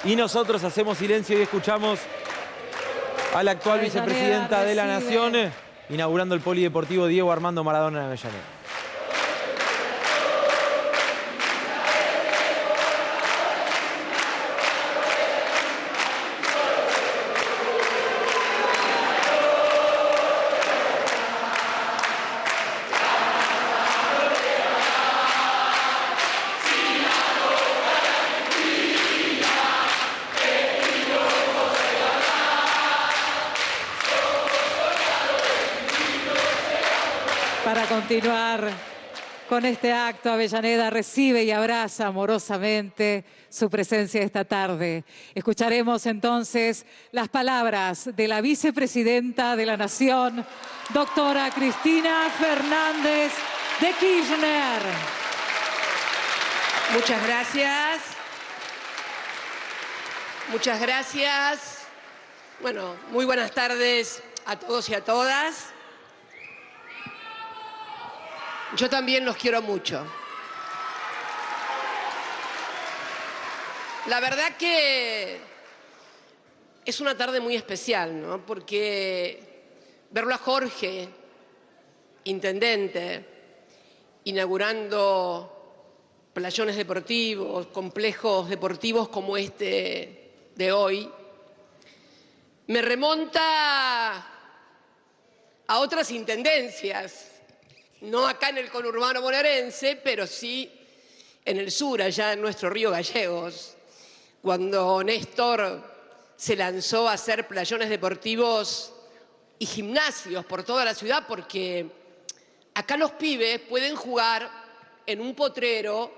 Y nosotros hacemos silencio y escuchamos a la actual vicepresidenta de la Nación, inaugurando el polideportivo Diego Armando Maradona en Avellaneda. Para continuar con este acto, Avellaneda recibe y abraza amorosamente su presencia esta tarde. Escucharemos entonces las palabras de la vicepresidenta de la Nación, doctora Cristina Fernández de Kirchner. Muchas gracias. Muchas gracias. Bueno, muy buenas tardes a todos y a todas. Yo también los quiero mucho. La verdad que es una tarde muy especial, ¿no? Porque verlo a Jorge, intendente, inaugurando playones deportivos, complejos deportivos como este de hoy, me remonta a otras intendencias. No acá en el conurbano bonaerense, pero sí en el sur, allá en nuestro río Gallegos, cuando Néstor se lanzó a hacer playones deportivos y gimnasios por toda la ciudad, porque acá los pibes pueden jugar en un potrero,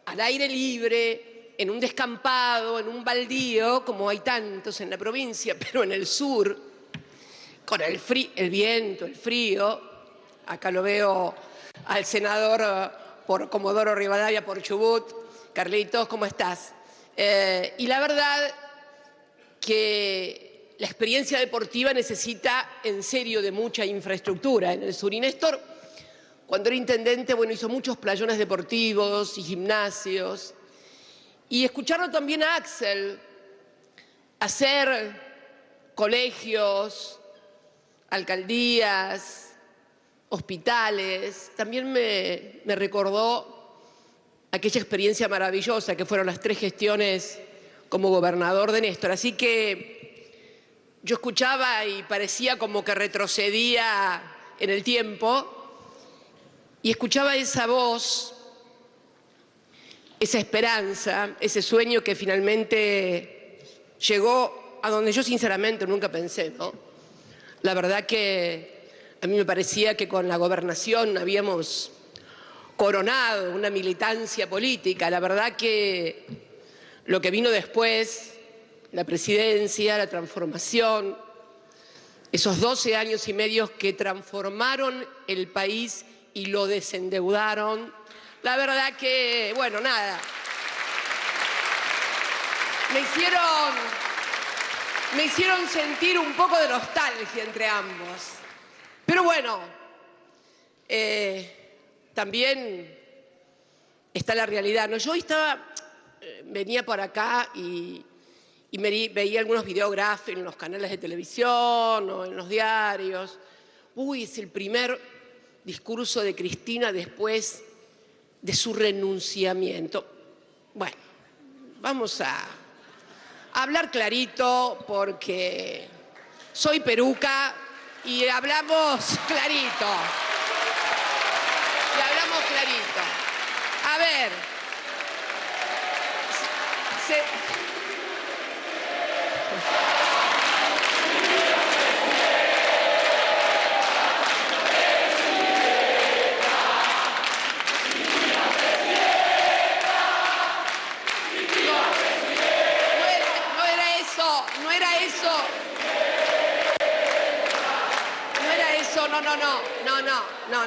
al aire libre, en un descampado, en un baldío, como hay tantos en la provincia, pero en el sur, con el viento, el frío. Acá lo veo al senador por Comodoro Rivadavia, por Chubut. Carlitos, ¿cómo estás? Y la verdad que la experiencia deportiva necesita en serio de mucha infraestructura en el sur. Y Néstor, cuando era intendente, bueno, hizo muchos playones deportivos y gimnasios. Y escucharlo también a Axel hacer colegios, alcaldías, hospitales, también me recordó aquella experiencia maravillosa que fueron las 3 gestiones como gobernador de Néstor. Así que yo escuchaba y parecía como que retrocedía en el tiempo y escuchaba esa voz, esa esperanza, ese sueño que finalmente llegó a donde yo sinceramente nunca pensé, ¿no? La verdad que a mí me parecía que con la gobernación habíamos coronado una militancia política. La verdad que lo que vino después, la presidencia, la transformación, esos 12 años y medio que transformaron el país y lo desendeudaron, la verdad que, bueno, nada, me hicieron sentir un poco de nostalgia entre ambos. Pero bueno, también está la realidad, ¿no? Yo venía por acá y veía algunos videógrafos en los canales de televisión o en los diarios. Uy, es el primer discurso de Cristina después de su renunciamiento. Bueno, vamos a hablar clarito porque soy peruca. Y hablamos clarito. A ver.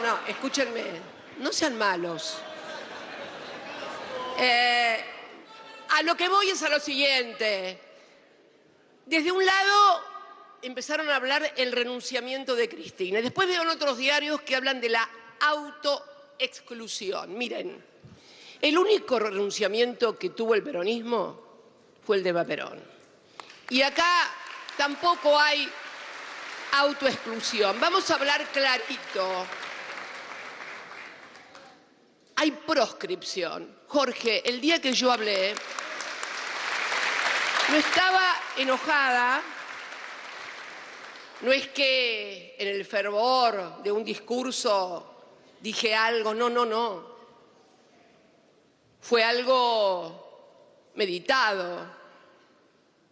No, escúchenme, no sean malos. A lo que voy es a lo siguiente. Desde un lado empezaron a hablar el renunciamiento de Cristina. Después veo en otros diarios que hablan de la autoexclusión. Miren, el único renunciamiento que tuvo el peronismo fue el de Eva Perón. Y acá tampoco hay autoexclusión. Vamos a hablar clarito. Hay proscripción. Jorge, el día que yo hablé, no estaba enojada. No es que en el fervor de un discurso dije algo, no. Fue algo meditado.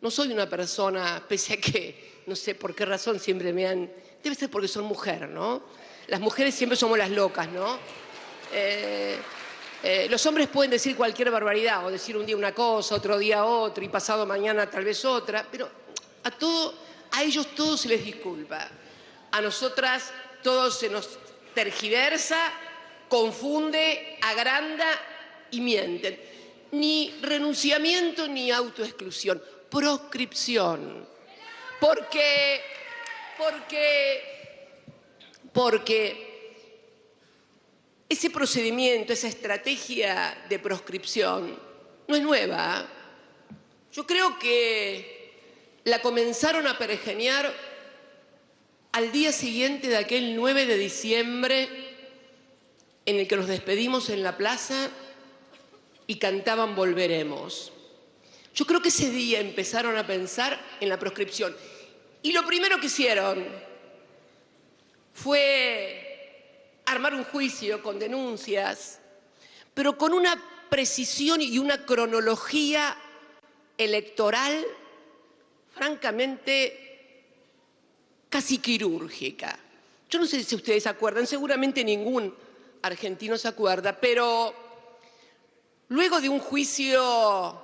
No soy una persona, pese a que no sé por qué razón siempre me han... Debe ser porque son mujer, ¿no? Las mujeres siempre somos las locas, ¿no? Los hombres pueden decir cualquier barbaridad, o decir un día una cosa, otro día otra, y pasado mañana tal vez otra, pero a ellos todo se les disculpa. A nosotras todo se nos tergiversa, confunde, agranda y mienten. Ni renunciamiento ni autoexclusión, proscripción. Porque ese procedimiento, esa estrategia de proscripción no es nueva. Yo creo que la comenzaron a pergeñar al día siguiente de aquel 9 de diciembre en el que nos despedimos en la plaza y cantaban Volveremos. Yo creo que ese día empezaron a pensar en la proscripción. Y lo primero que hicieron fue armar un juicio con denuncias, pero con una precisión y una cronología electoral francamente casi quirúrgica. Yo no sé si ustedes se acuerdan, seguramente ningún argentino se acuerda, pero luego de un juicio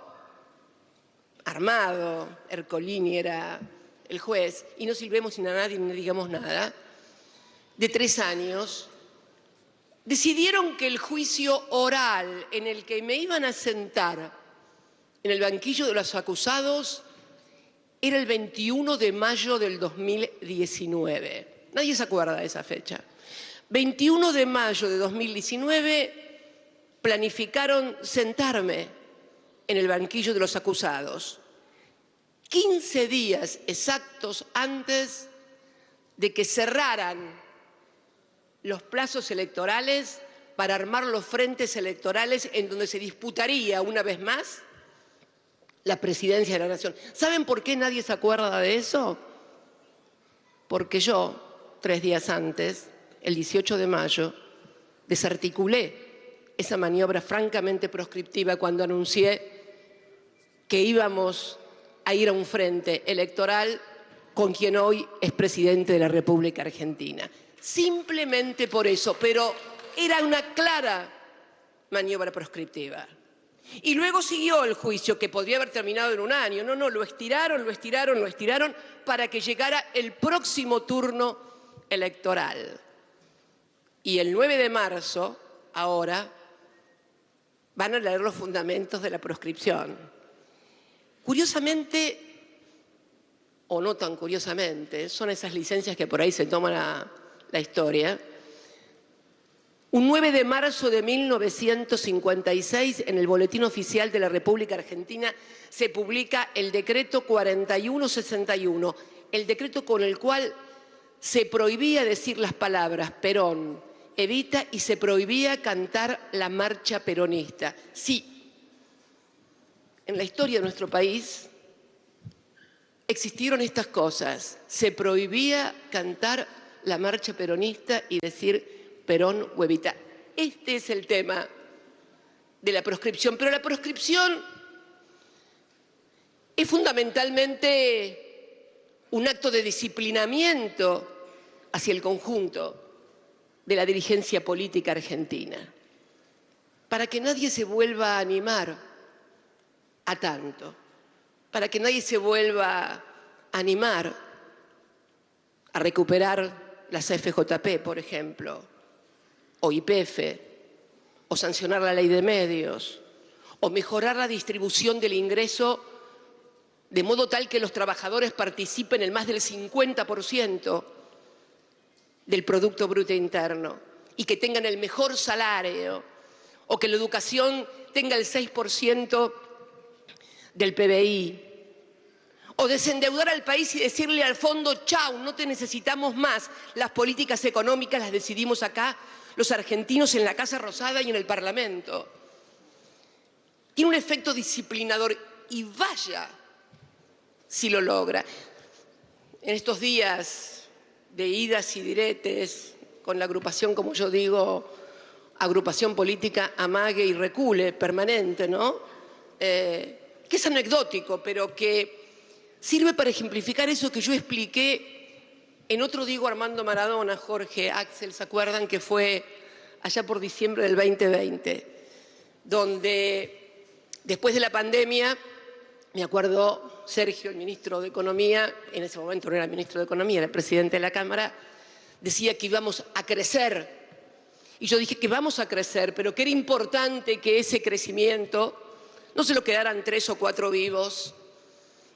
armado, Ercolini era el juez, y no silbemos a nadie ni digamos nada, de 3 años, decidieron que el juicio oral en el que me iban a sentar en el banquillo de los acusados era el 21 de mayo del 2019. Nadie se acuerda de esa fecha. 21 de mayo de 2019 planificaron sentarme en el banquillo de los acusados. 15 días exactos antes de que cerraran los plazos electorales para armar los frentes electorales en donde se disputaría una vez más la presidencia de la Nación. ¿Saben por qué nadie se acuerda de eso? Porque yo, 3 días antes, el 18 de mayo, desarticulé esa maniobra francamente proscriptiva cuando anuncié que íbamos a ir a un frente electoral con quien hoy es presidente de la República Argentina. Simplemente por eso, pero era una clara maniobra proscriptiva. Y luego siguió el juicio, que podría haber terminado en 1 año. No, lo estiraron para que llegara el próximo turno electoral. Y el 9 de marzo, ahora, van a leer los fundamentos de la proscripción. Curiosamente, o no tan curiosamente, son esas licencias que por ahí se toman la historia. Un 9 de marzo de 1956, en el Boletín Oficial de la República Argentina, se publica el decreto 4161, el decreto con el cual se prohibía decir las palabras Perón, Evita, y se prohibía cantar la marcha peronista. Sí, en la historia de nuestro país existieron estas cosas. Se prohibía cantar la marcha peronista y decir Perón o Evita. Este es el tema de la proscripción. Pero la proscripción es fundamentalmente un acto de disciplinamiento hacia el conjunto de la dirigencia política argentina, para que nadie se vuelva a animar a tanto, para que nadie se vuelva a animar a recuperar las FJP, por ejemplo, o YPF, o sancionar la ley de medios, o mejorar la distribución del ingreso de modo tal que los trabajadores participen en más del 50% del Producto Bruto Interno y que tengan el mejor salario, o que la educación tenga el 6% del PBI, o desendeudar al país y decirle al fondo, chau, no te necesitamos más, las políticas económicas las decidimos acá, los argentinos en la Casa Rosada y en el Parlamento. Tiene un efecto disciplinador y vaya si lo logra. En estos días de idas y diretes con la agrupación, como yo digo, agrupación política amague y recule permanente, ¿no? Que es anecdótico, pero que sirve para ejemplificar eso que yo expliqué en otro Diego Armando Maradona, Jorge, Axel, ¿se acuerdan? Que fue allá por diciembre del 2020, donde después de la pandemia, me acuerdo Sergio, el ministro de Economía, en ese momento no era ministro de Economía, era el presidente de la Cámara, decía que íbamos a crecer. Y yo dije que vamos a crecer, pero que era importante que ese crecimiento no se lo quedaran 3 o 4 vivos,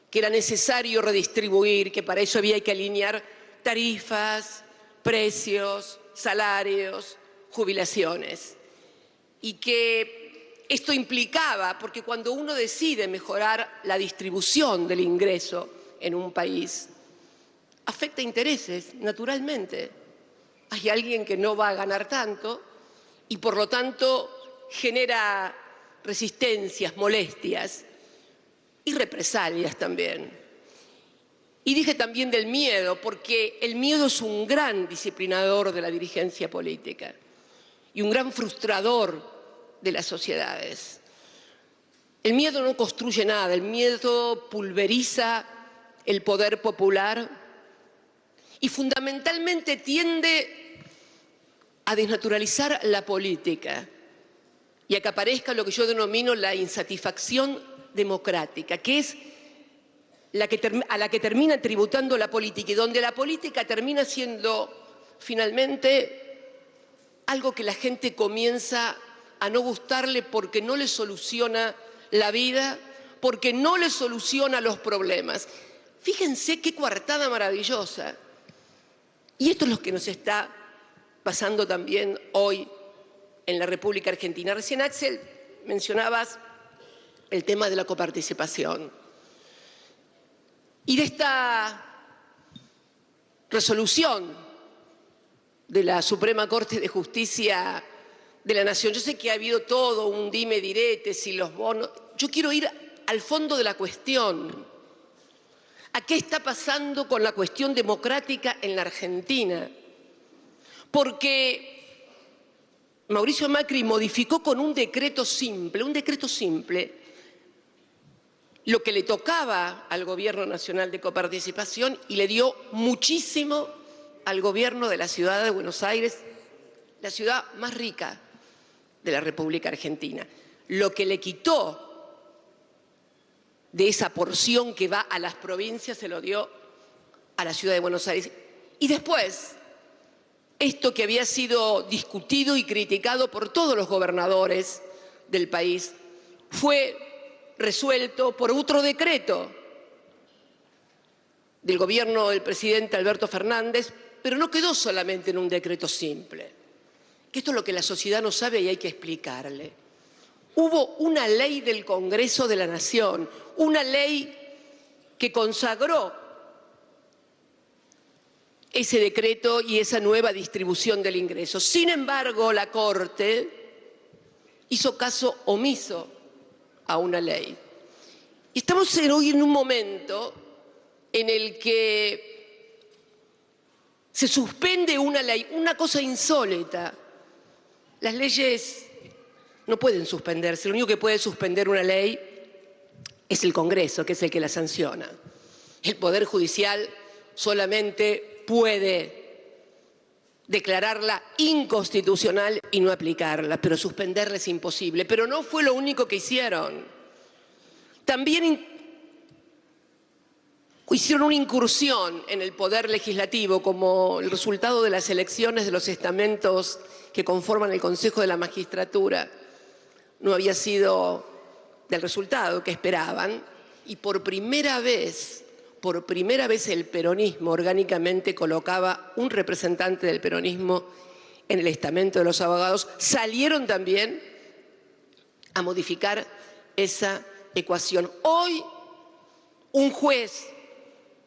que era necesario redistribuir, que para eso había que alinear tarifas, precios, salarios, jubilaciones. Y que esto implicaba, porque cuando uno decide mejorar la distribución del ingreso en un país, afecta intereses, naturalmente. Hay alguien que no va a ganar tanto y por lo tanto genera resistencias, molestias y represalias también. Y dije también del miedo, porque el miedo es un gran disciplinador de la dirigencia política y un gran frustrador de las sociedades. El miedo no construye nada, el miedo pulveriza el poder popular y fundamentalmente tiende a desnaturalizar la política y a que aparezca lo que yo denomino la insatisfacción democrática, que es a la que termina tributando la política y donde la política termina siendo finalmente algo que la gente comienza a no gustarle porque no le soluciona la vida, porque no le soluciona los problemas. Fíjense qué coartada maravillosa. Y esto es lo que nos está pasando también hoy en la República Argentina. Recién, Axel, mencionabas el tema de la coparticipación. Y de esta resolución de la Suprema Corte de Justicia de la Nación, yo sé que ha habido todo un dime diretes y los bonos. Yo quiero ir al fondo de la cuestión. ¿A qué está pasando con la cuestión democrática en la Argentina? Porque Mauricio Macri modificó con un decreto simple, lo que le tocaba al Gobierno Nacional de Coparticipación y le dio muchísimo al gobierno de la ciudad de Buenos Aires, la ciudad más rica de la República Argentina. Lo que le quitó de esa porción que va a las provincias se lo dio a la ciudad de Buenos Aires. Y después, esto que había sido discutido y criticado por todos los gobernadores del país, fue resuelto por otro decreto del gobierno del presidente Alberto Fernández, pero no quedó solamente en un decreto simple, que esto es lo que la sociedad no sabe y hay que explicarle. Hubo una ley del Congreso de la Nación, una ley que consagró ese decreto y esa nueva distribución del ingreso. Sin embargo, la Corte hizo caso omiso a una ley. Y estamos hoy en un momento en el que se suspende una ley, una cosa insólita. Las leyes no pueden suspenderse, lo único que puede suspender una ley es el Congreso, que es el que la sanciona. El Poder Judicial solamente puede declararla inconstitucional y no aplicarla, pero suspenderla es imposible. Pero no fue lo único que hicieron. También hicieron una incursión en el Poder Legislativo como el resultado de las elecciones de los estamentos que conforman el Consejo de la Magistratura no había sido del resultado que esperaban y por primera vez el peronismo orgánicamente colocaba un representante del peronismo en el estamento de los abogados. Salieron también a modificar esa ecuación. Hoy un juez,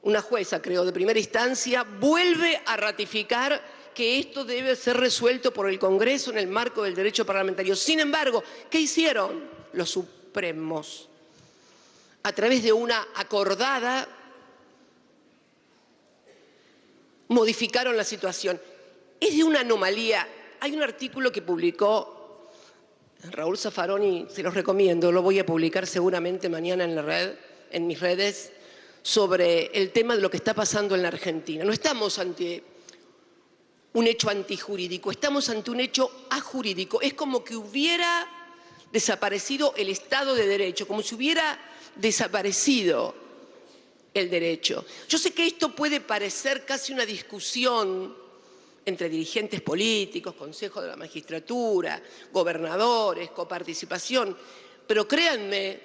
una jueza creo de primera instancia, vuelve a ratificar que esto debe ser resuelto por el Congreso en el marco del derecho parlamentario. Sin embargo, ¿qué hicieron los Supremos? A través de una acordada, modificaron la situación. Es de una anomalía. Hay un artículo que publicó Raúl Zaffaroni, se los recomiendo, lo voy a publicar seguramente mañana en la red, en mis redes, sobre el tema de lo que está pasando en la Argentina. No estamos ante un hecho antijurídico, estamos ante un hecho ajurídico. Es como que hubiera desaparecido el Estado de Derecho, como si hubiera desaparecido el derecho. Yo sé que esto puede parecer casi una discusión entre dirigentes políticos, Consejo de la Magistratura, gobernadores, coparticipación, pero créanme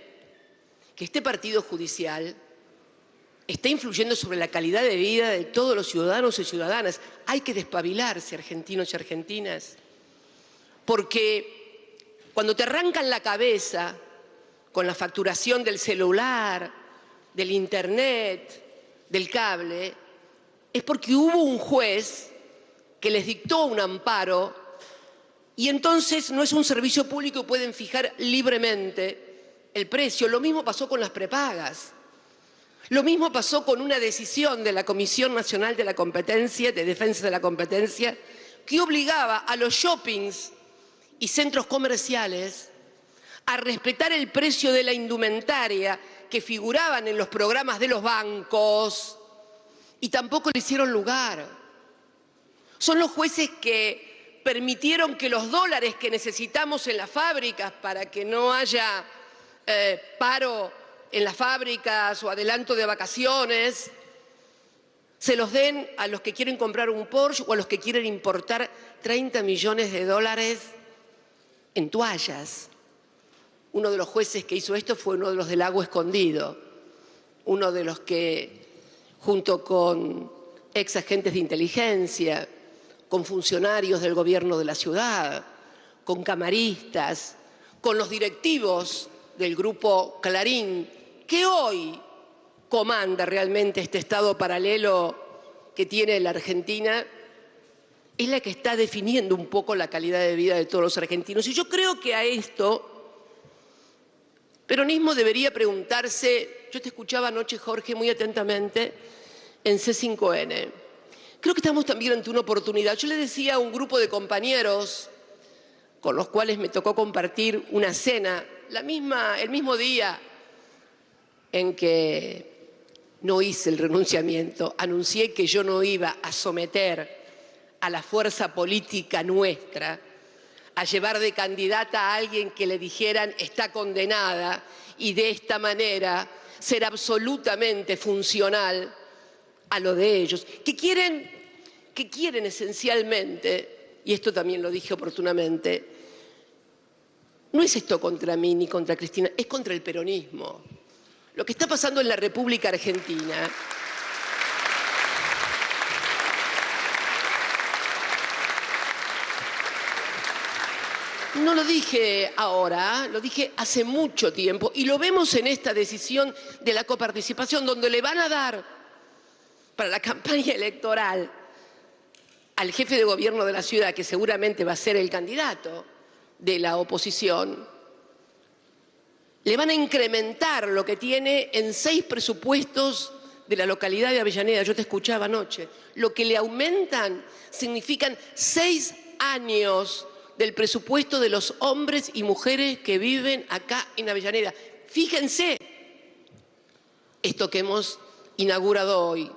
que este partido judicial está influyendo sobre la calidad de vida de todos los ciudadanos y ciudadanas. Hay que despabilarse, argentinos y argentinas, porque cuando te arrancan la cabeza con la facturación del celular, del internet, del cable, es porque hubo un juez que les dictó un amparo y entonces no es un servicio público y pueden fijar libremente el precio. Lo mismo pasó con las prepagas. Lo mismo pasó con una decisión de la Comisión Nacional de la Competencia, de Defensa de la Competencia, que obligaba a los shoppings y centros comerciales a respetar el precio de la indumentaria que figuraban en los programas de los bancos y tampoco le hicieron lugar. Son los jueces que permitieron que los dólares que necesitamos en las fábricas para que no haya paro en las fábricas o adelanto de vacaciones, se los den a los que quieren comprar un Porsche o a los que quieren importar 30 millones de dólares en toallas. Uno de los jueces que hizo esto fue uno de los del Lago Escondido, uno de los que, junto con ex agentes de inteligencia, con funcionarios del gobierno de la ciudad, con camaristas, con los directivos del grupo Clarín, que hoy comanda realmente este estado paralelo que tiene la Argentina, es la que está definiendo un poco la calidad de vida de todos los argentinos. Y yo creo que a esto peronismo debería preguntarse. Yo te escuchaba anoche, Jorge, muy atentamente en C5N. Creo que estamos también ante una oportunidad. Yo le decía a un grupo de compañeros con los cuales me tocó compartir una cena, el mismo día en que no hice el renunciamiento, anuncié que yo no iba a someter a la fuerza política nuestra a llevar de candidata a alguien que le dijeran está condenada y de esta manera ser absolutamente funcional a lo de ellos, que quieren esencialmente, y esto también lo dije oportunamente, no es esto contra mí ni contra Cristina, es contra el peronismo. Lo que está pasando en la República Argentina no lo dije ahora, lo dije hace mucho tiempo y lo vemos en esta decisión de la coparticipación, donde le van a dar para la campaña electoral al jefe de gobierno de la ciudad, que seguramente va a ser el candidato de la oposición, le van a incrementar lo que tiene en 6 presupuestos de la localidad de Avellaneda. Yo te escuchaba anoche. Lo que le aumentan significan 6 años del presupuesto de los hombres y mujeres que viven acá en Avellaneda. Fíjense esto que hemos inaugurado hoy.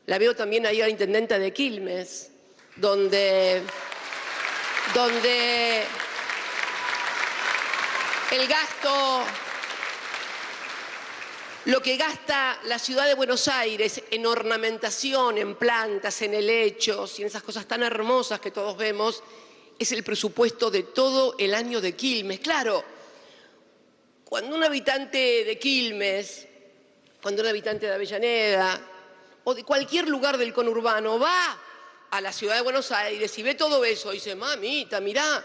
La veo también ahí a la intendenta de Quilmes, donde el gasto, lo que gasta la ciudad de Buenos Aires en ornamentación, en plantas, en helechos y en esas cosas tan hermosas que todos vemos, es el presupuesto de todo el año de Quilmes. Claro, cuando un habitante de Quilmes, cuando un habitante de Avellaneda o de cualquier lugar del conurbano va a la ciudad de Buenos Aires y ve todo eso y dice, mamita, mirá,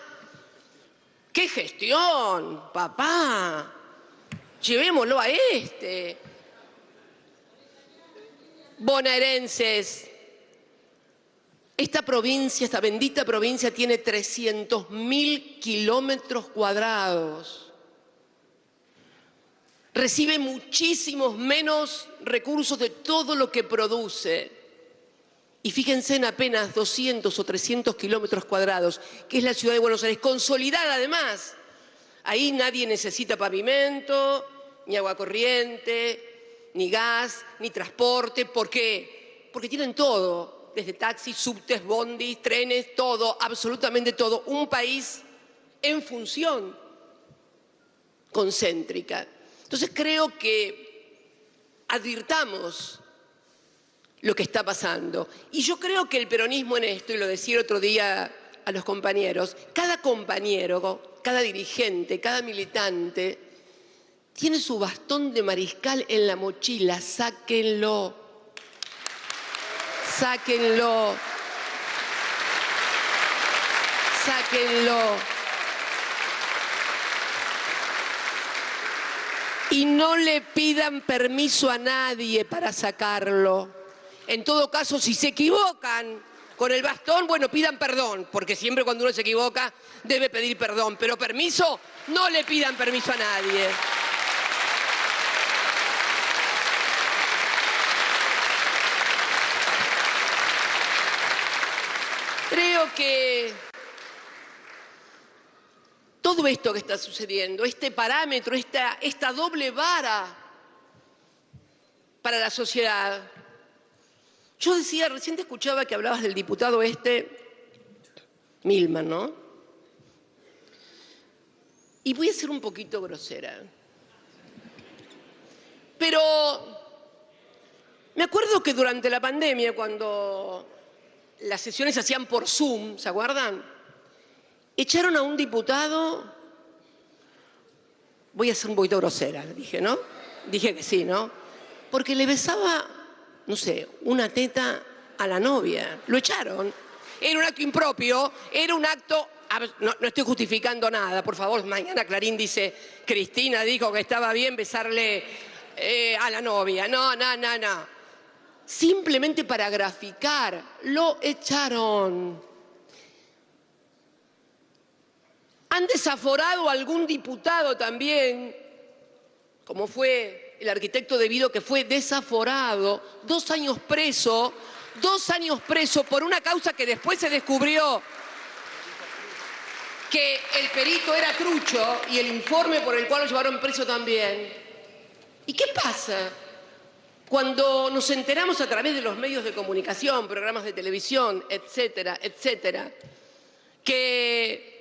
¡Qué gestión, papá! Llevémoslo a este. Bonaerenses, esta provincia, esta bendita provincia tiene 300.000 kilómetros cuadrados. Recibe muchísimos menos recursos de todo lo que produce. Y fíjense en apenas 200 o 300 kilómetros cuadrados, que es la ciudad de Buenos Aires, consolidada además. Ahí nadie necesita pavimento, ni agua corriente, ni gas, ni transporte. ¿Por qué? Porque tienen todo, desde taxis, subtes, bondis, trenes, todo, absolutamente todo. Un país en función concéntrica. Entonces creo que advirtamos lo que está pasando. Y yo creo que el peronismo en esto, y lo decía el otro día a los compañeros, cada compañero, cada dirigente, cada militante, tiene su bastón de mariscal en la mochila. Sáquenlo. Sáquenlo. Sáquenlo. Y no le pidan permiso a nadie para sacarlo. En todo caso, si se equivocan con el bastón, bueno, pidan perdón, porque siempre cuando uno se equivoca debe pedir perdón. Pero permiso, no le pidan permiso a nadie. Creo que todo esto que está sucediendo, este parámetro, esta doble vara para la sociedad. Yo decía, recién te escuchaba que hablabas del diputado Milman, ¿no? Y voy a ser un poquito grosera. Pero me acuerdo que durante la pandemia, cuando las sesiones se hacían por Zoom, ¿se acuerdan? Echaron a un diputado, voy a ser un poquito grosera, dije, ¿no? Dije que sí, ¿no? Porque le besaba, no sé, una teta a la novia. Lo echaron. Era un acto impropio, era un acto... No estoy justificando nada, por favor. Mañana Clarín dice, Cristina dijo que estaba bien besarle a la novia. No. Simplemente para graficar, lo echaron. Han desaforado a algún diputado también, como fue el arquitecto De Vido, que fue desaforado, 2 años preso por una causa que después se descubrió que el perito era trucho y el informe por el cual lo llevaron preso también. ¿Y qué pasa? Cuando nos enteramos a través de los medios de comunicación, programas de televisión, etcétera, que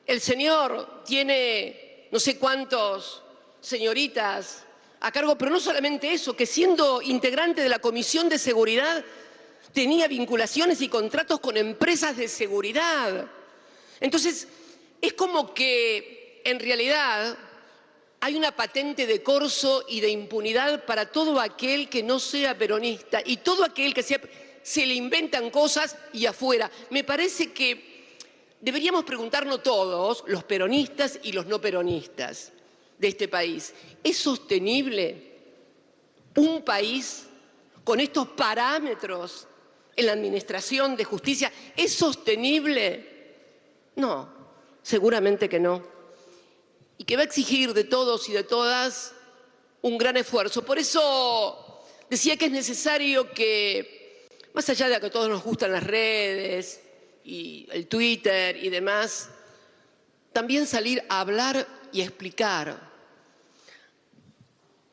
el señor tiene no sé cuántos señoritas a cargo, pero no solamente eso, que siendo integrante de la Comisión de Seguridad tenía vinculaciones y contratos con empresas de seguridad. Entonces, es como que en realidad hay una patente de corso y de impunidad para todo aquel que no sea peronista y todo aquel que se le inventan cosas y afuera. Me parece que deberíamos preguntarnos todos, los peronistas y los no peronistas de este país, ¿es sostenible un país con estos parámetros en la administración de justicia? ¿Es sostenible? No, seguramente que no. Y que va a exigir de todos y de todas un gran esfuerzo. Por eso decía que es necesario que, más allá de que a todos nos gustan las redes y el Twitter y demás, también salir a hablar y a explicar,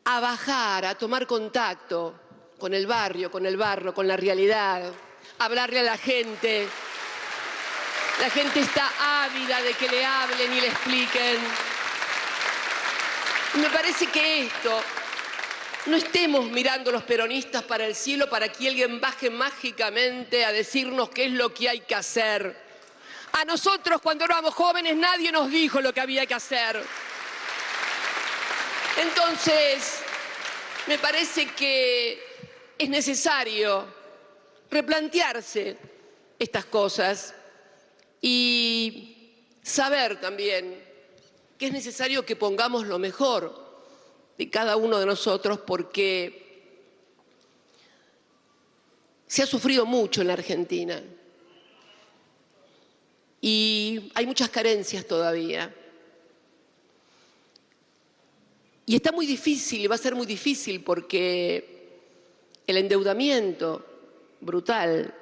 a bajar, a tomar contacto con el barrio, con el barro, con la realidad, hablarle a la gente. La gente está ávida de que le hablen y le expliquen. Y me parece que esto, no estemos mirando los peronistas para el cielo para que alguien baje mágicamente a decirnos qué es lo que hay que hacer. A nosotros cuando éramos jóvenes nadie nos dijo lo que había que hacer. Entonces, me parece que es necesario replantearse estas cosas y saber también que es necesario que pongamos lo mejor de cada uno de nosotros, porque se ha sufrido mucho en la Argentina y hay muchas carencias todavía. Y está muy difícil, y va a ser muy difícil, porque el endeudamiento brutal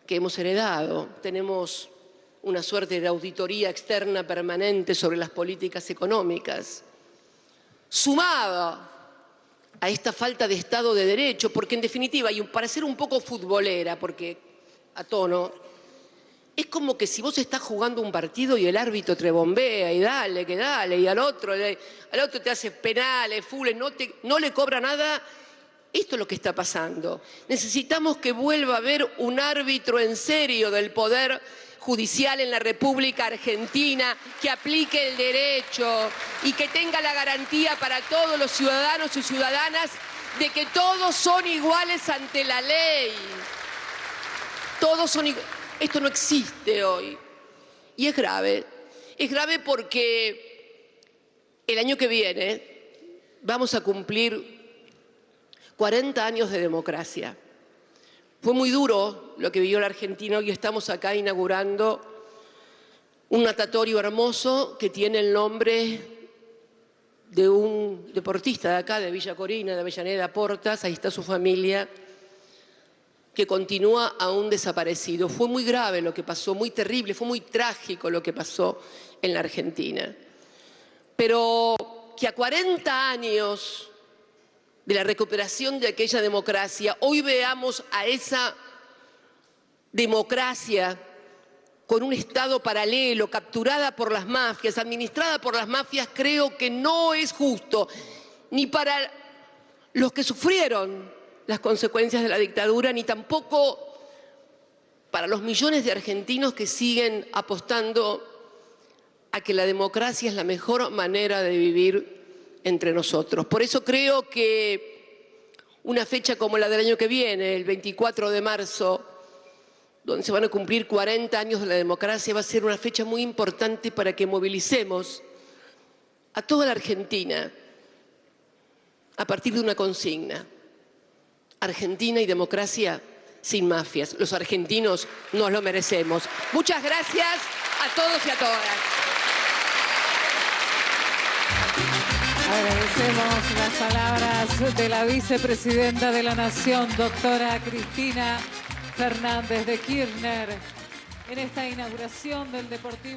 que hemos heredado, tenemos una suerte de auditoría externa permanente sobre las políticas económicas, sumada a esta falta de Estado de Derecho, porque en definitiva, y para ser un poco futbolera, porque a tono, es como que si vos estás jugando un partido y el árbitro te bombea y dale, que dale, y al otro te hace penales, fules, no le cobra nada. Esto es lo que está pasando. Necesitamos que vuelva a haber un árbitro en serio del Poder Judicial en la República Argentina, que aplique el derecho y que tenga la garantía para todos los ciudadanos y ciudadanas de que todos son iguales ante la ley. Todos son iguales. Esto no existe hoy y es grave porque el año que viene vamos a cumplir 40 años de democracia. Fue muy duro lo que vivió el argentino y estamos acá inaugurando un natatorio hermoso que tiene el nombre de un deportista de acá, de Villa Corina, de Avellaneda, Portas, ahí está su familia, que continúa aún desaparecido. Fue muy grave lo que pasó, muy terrible, fue muy trágico lo que pasó en la Argentina. Pero que a 40 años de la recuperación de aquella democracia, hoy veamos a esa democracia con un Estado paralelo, capturada por las mafias, administrada por las mafias, creo que no es justo, ni para los que sufrieron las consecuencias de la dictadura, ni tampoco para los millones de argentinos que siguen apostando a que la democracia es la mejor manera de vivir entre nosotros. Por eso creo que una fecha como la del año que viene, el 24 de marzo, donde se van a cumplir 40 años de la democracia, va a ser una fecha muy importante para que movilicemos a toda la Argentina a partir de una consigna: Argentina y democracia sin mafias. Los argentinos nos lo merecemos. Muchas gracias a todos y a todas. Agradecemos las palabras de la vicepresidenta de la Nación, doctora Cristina Fernández de Kirchner, en esta inauguración del Deportivo.